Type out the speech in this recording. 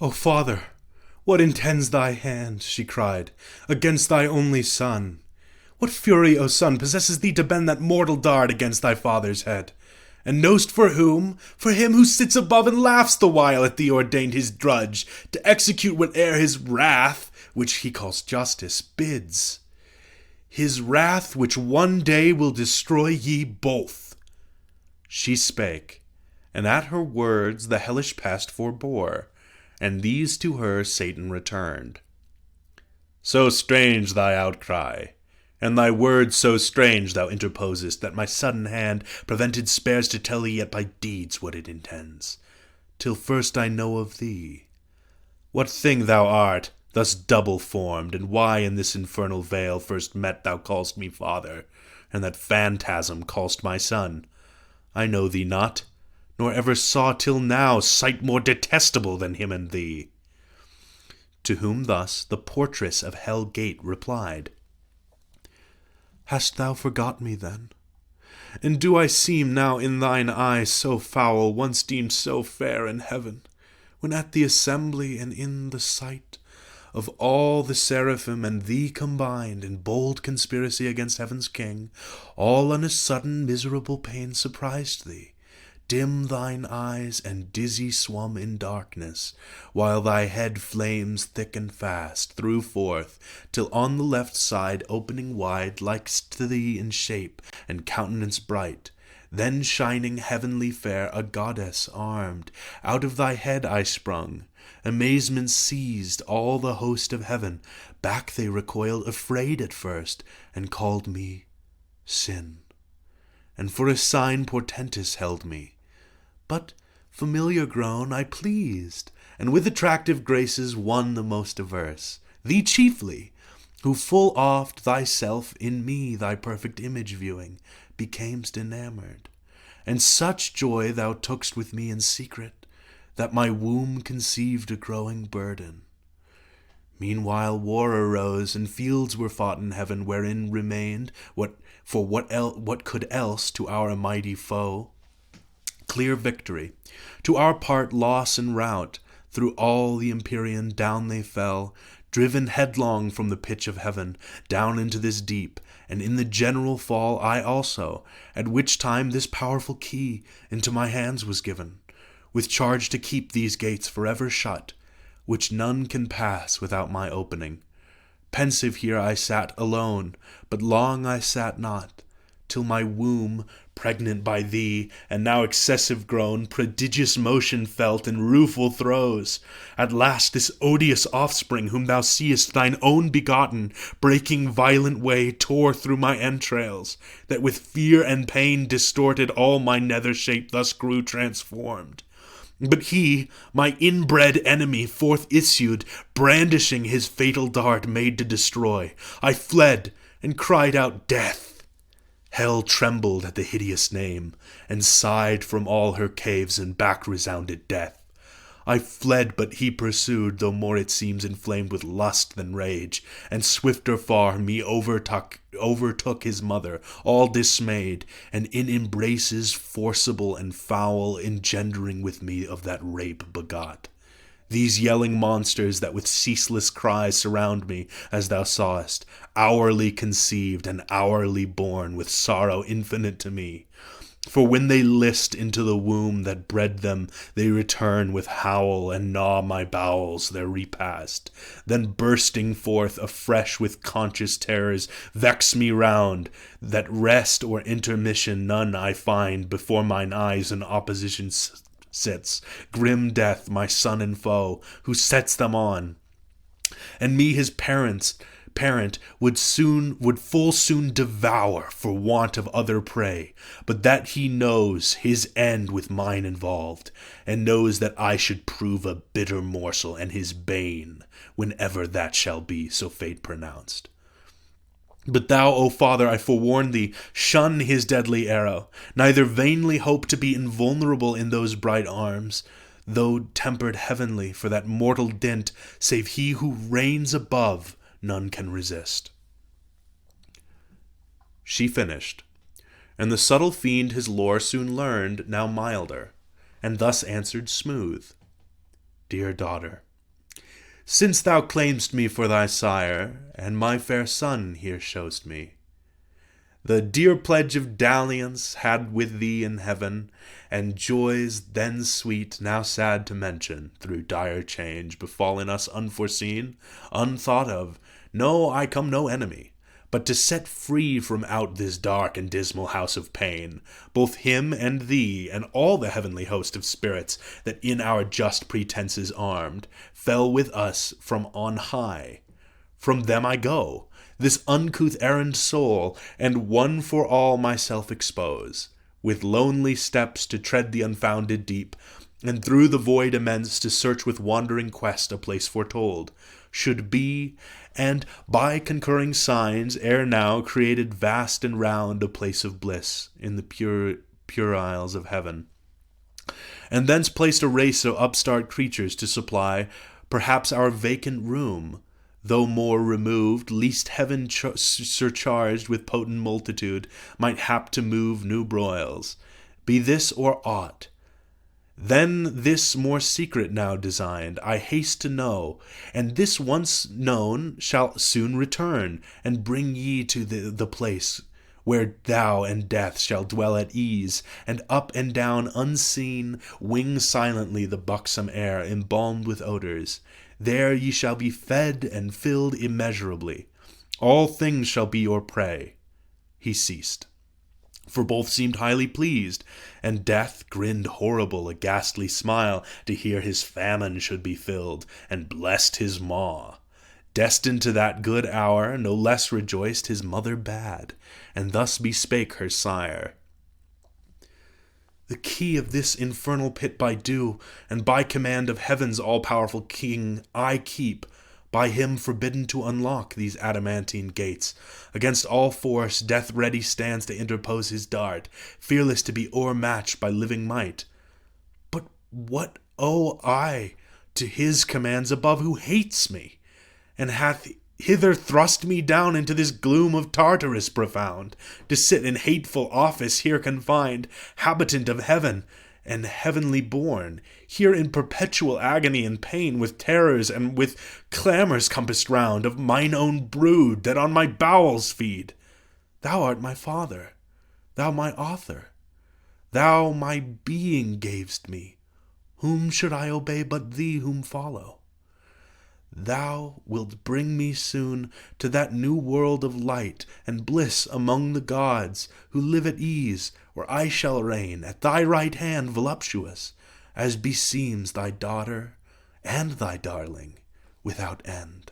O Father, what intends thy hand, she cried, against thy only son? What fury, O son, possesses thee to bend that mortal dart against thy father's head? And know'st for whom? For him who sits above and laughs the while at thee ordained his drudge, to execute whate'er his wrath, which he calls justice, bids. His wrath which one day will destroy ye both. She spake, and at her words the hellish pest forbore, and these to her Satan returned. So strange thy outcry, and thy words so strange thou interposest, that my sudden hand prevented spares to tell thee yet by deeds what it intends, till first I know of thee. What thing thou art, thus double formed, and why in this infernal vale first met thou call'st me father, and that phantasm call'st my son? I know thee not, nor ever saw till now sight more detestable than him and thee. To whom thus the portress of Hell Gate replied, Hast thou forgot me then? And do I seem now in thine eyes so foul, once deemed so fair in heaven, when at the assembly and in the sight of all the seraphim and thee combined in bold conspiracy against heaven's king, all on a sudden miserable pain surprised thee, dim thine eyes and dizzy swum in darkness, while thy head flames thick and fast threw forth, till on the left side opening wide, likest to thee in shape and countenance bright, then shining heavenly fair, a goddess armed, out of thy head I sprung. Amazement seized all the host of heaven, back they recoiled afraid at first, and called me Sin, and for a sign portentous held me. But, familiar grown, I pleased, and with attractive graces won the most averse, thee chiefly, who full oft thyself in me thy perfect image viewing, becamest enamored, and such joy thou took'st with me in secret, that my womb conceived a growing burden. Meanwhile war arose, and fields were fought in heaven, wherein remained what could else to our mighty foe clear victory, to our part loss and rout. Through all the empyrean down they fell, driven headlong from the pitch of heaven, down into this deep, and in the general fall I also, at which time this powerful key into my hands was given, with charge to keep these gates forever shut, which none can pass without my opening. Pensive here I sat alone, but long I sat not, till my womb, pregnant by thee, and now excessive grown, prodigious motion felt and rueful throes. At last this odious offspring, whom thou seest, thine own begotten, breaking violent way, tore through my entrails, that with fear and pain distorted all my nether shape thus grew transformed. But he, my inbred enemy, forth issued, brandishing his fatal dart made to destroy. I fled, and cried out death. Hell trembled at the hideous name, and sighed from all her caves, and back resounded death. I fled, but he pursued, though more it seems inflamed with lust than rage, and swifter far me overtook his mother, all dismayed, and in embraces forcible and foul, engendering with me of that rape begot. These yelling monsters that with ceaseless cries surround me, as thou sawest, hourly conceived and hourly born, with sorrow infinite to me. For when they list into the womb that bred them, they return with howl and gnaw my bowels their repast. Then bursting forth afresh with conscious terrors, vex me round, that rest or intermission none I find. Before mine eyes in opposition sits grim death, my son and foe, who sets them on, and me his parent would full soon devour for want of other prey, but that he knows his end with mine involved, and knows that I should prove a bitter morsel and his bane, whenever that shall be, so fate pronounced. But thou, O Father, I forewarn thee, shun his deadly arrow, neither vainly hope to be invulnerable in those bright arms, though tempered heavenly, for that mortal dint, save he who reigns above, none can resist. She finished, and the subtle fiend his lore soon learned, now milder, and thus answered smooth, Dear daughter, since thou claim'st me for thy sire, and my fair son here show'st me. The dear pledge of dalliance had with thee in heaven, and joys then sweet, now sad to mention, through dire change befallen us unforeseen, unthought of. No, I come no enemy, but to set free from out this dark and dismal house of pain, both him and thee, and all the heavenly host of spirits that in our just pretenses armed, fell with us from on high. From them I go, this uncouth errand soul, and one for all myself expose, with lonely steps to tread the unfounded deep, and through the void immense to search with wandering quest a place foretold, should be, and by concurring signs ere now created vast and round a place of bliss in the pure isles of heaven, and thence placed a race of upstart creatures to supply perhaps our vacant room, though more removed, least heaven surcharged with potent multitude might hap to move new broils. Be this or aught, then this more secret now designed, I haste to know, and this once known shall soon return, and bring ye to the place where thou and death shall dwell at ease, and up and down unseen wing silently the buxom air embalmed with odors. There ye shall be fed and filled immeasurably. All things shall be your prey. He ceased, for both seemed highly pleased, and death grinned horrible a ghastly smile to hear his famine should be filled, and blessed his maw. Destined to that good hour, no less rejoiced his mother bad, and thus bespake her sire. The key of this infernal pit by due, and by command of heaven's all-powerful king, I keep, by him forbidden to unlock these adamantine gates. Against all force, death ready stands to interpose his dart, fearless to be o'ermatched by living might. But what owe I to his commands above, who hates me, and hath hither thrust me down into this gloom of Tartarus profound, to sit in hateful office here confined, habitant of heaven, and heavenly born, here in perpetual agony and pain, with terrors and with clamours compassed round of mine own brood that on my bowels feed? Thou art my father, thou my author, thou my being gavest me. Whom should I obey but thee whom follow? Thou wilt bring me soon to that new world of light and bliss among the gods, who live at ease, where I shall reign at thy right hand voluptuous, as beseems thy daughter and thy darling, without end.